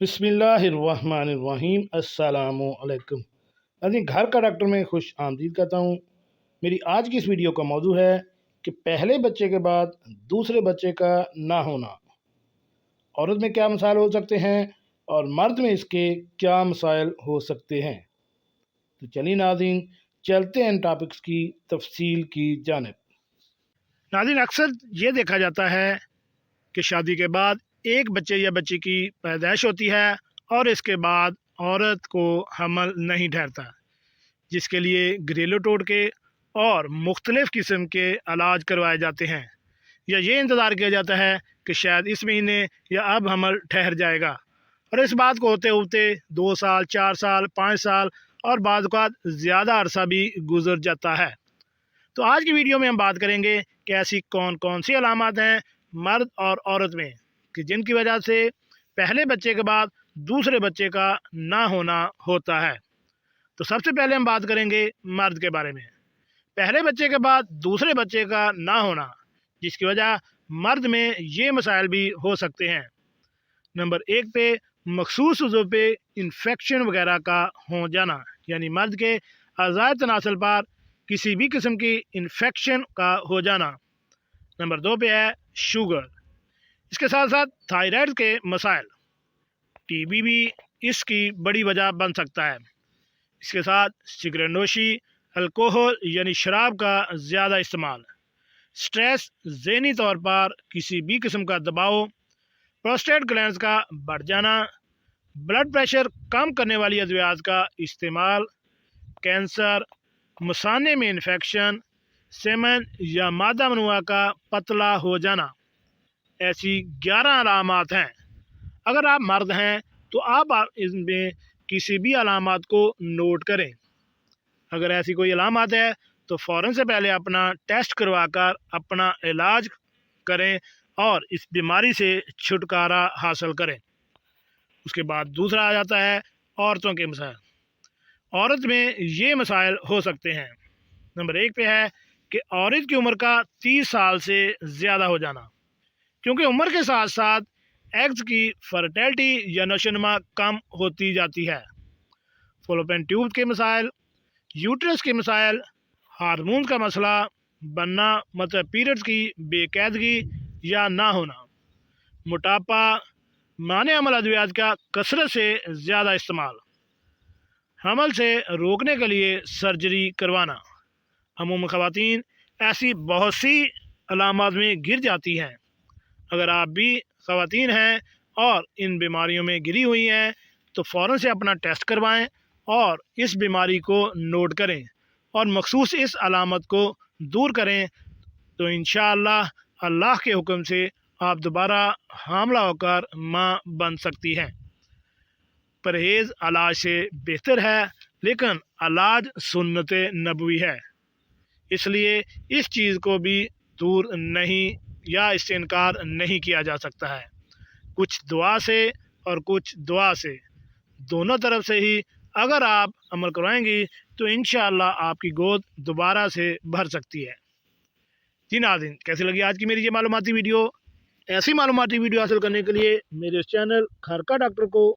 बिस्मिल्लाहिर्रहमानिर्रहीम अस्सलामु अलैकुम। नाज़रीन, घर का डॉक्टर में खुश आमदीद कहता हूँ। मेरी आज की इस वीडियो का मौजू है कि पहले बच्चे के बाद दूसरे बच्चे का ना होना, औरत में क्या मसाइल हो सकते हैं और मर्द में इसके क्या मसाइल हो सकते हैं। तो चलिए नाज़रीन, चलते हैं इन टॉपिक्स की तफसील की जानिब। नाज़रीन, अक्सर ये देखा जाता है कि शादी के बाद एक बच्चे या बच्ची की पैदाइश होती है और इसके बाद औरत को हमल नहीं ठहरता, जिसके लिए घरेलू टोटके और मुख्तलिफ़ किस्म के इलाज करवाए जाते हैं, या ये इंतज़ार किया जाता है कि शायद इस महीने या अब हमल ठहर जाएगा, और इस बात को होते होते 2 साल, 4 साल, 5 साल और बाद औक़ात ज़्यादा अरसा भी गुजर जाता है। तो आज की वीडियो में हम बात करेंगे कि ऐसी कौन कौन सी अलामत हैं मर्द और औरत में कि जिनकी वजह से पहले बच्चे के बाद दूसरे बच्चे का ना होना होता है। तो सबसे पहले हम बात करेंगे मर्द के बारे में। पहले बच्चे के बाद दूसरे बच्चे का ना होना, जिसकी वजह मर्द में ये मसाइल भी हो सकते हैं। नंबर 1 पे मखसूस उज़्व पे इन्फेक्शन वगैरह का हो जाना, यानी मर्द के अज़ाए तनासल पर किसी भी किस्म की इन्फेक्शन का हो जाना। नंबर 2 पे है शुगर। इसके साथ साथ थायराइड के मसाइल, टीबी भी इसकी बड़ी वजह बन सकता है। इसके साथ सिगरेट नोशी, अल्कोहल यानी शराब का ज़्यादा इस्तेमाल, स्ट्रेस, ज़हनी तौर पर किसी भी किस्म का दबाव, प्रोस्टेट ग्लैंड्स का बढ़ जाना, ब्लड प्रेशर कम करने वाली अद्वियात का इस्तेमाल, कैंसर, मसाने में इन्फेक्शन, सेमन या मादा मनुआ का पतला हो जाना। ऐसी 11 अलामात हैं। अगर आप मर्द हैं तो आप इनमें किसी भी अलामात को नोट करें। अगर ऐसी कोई अलामत है तो फ़ौरन से पहले अपना टेस्ट करवाकर अपना इलाज करें और इस बीमारी से छुटकारा हासिल करें। उसके बाद दूसरा आ जाता है औरतों के मसाइल। औरत में ये मसाइल हो सकते हैं। नंबर 1 पे है कि औरत की उम्र का 30 साल से ज़्यादा हो जाना, क्योंकि उम्र के साथ साथ एग्स की फर्टिलिटी या नशोनुमा कम होती जाती है। फॉलोपियन ट्यूब के मसाइल, यूट्रस के मसाइल, हार्मोन का मसला बनना, मतलब पीरियड्स की बेकायदगी या ना होना, मोटापा, माने अमल अद्वियात का कसरत से ज़्यादा इस्तेमाल, हमल से रोकने के लिए सर्जरी करवाना। अमूमन ख़वातीन ऐसी बहुत सी अलामत में गिर जाती हैं। अगर आप भी ख़वातीन हैं और इन बीमारियों में गिरी हुई हैं तो फ़ौरन से अपना टेस्ट करवाएं और इस बीमारी को नोट करें और मखसूस इस अलामत को दूर करें, तो इंशाअल्लाह अल्लाह के हुक्म से आप दोबारा हामला होकर माँ बन सकती हैं। परहेज़ इलाज से बेहतर है, लेकिन इलाज सुन्नत नबवी है, इसलिए इस चीज़ को भी दूर नहीं या इससे इनकार नहीं किया जा सकता है। कुछ दुआ से और कुछ दुआ से, दोनों तरफ से ही अगर आप अमल करवाएंगी तो इंशाअल्लाह आपकी गोद दोबारा से भर सकती है। जी नाज़रीन, कैसी लगी आज की मेरी ये मालूमाती वीडियो? ऐसी मालूमाती वीडियो हासिल करने के लिए मेरे इस चैनल घर का डॉक्टर को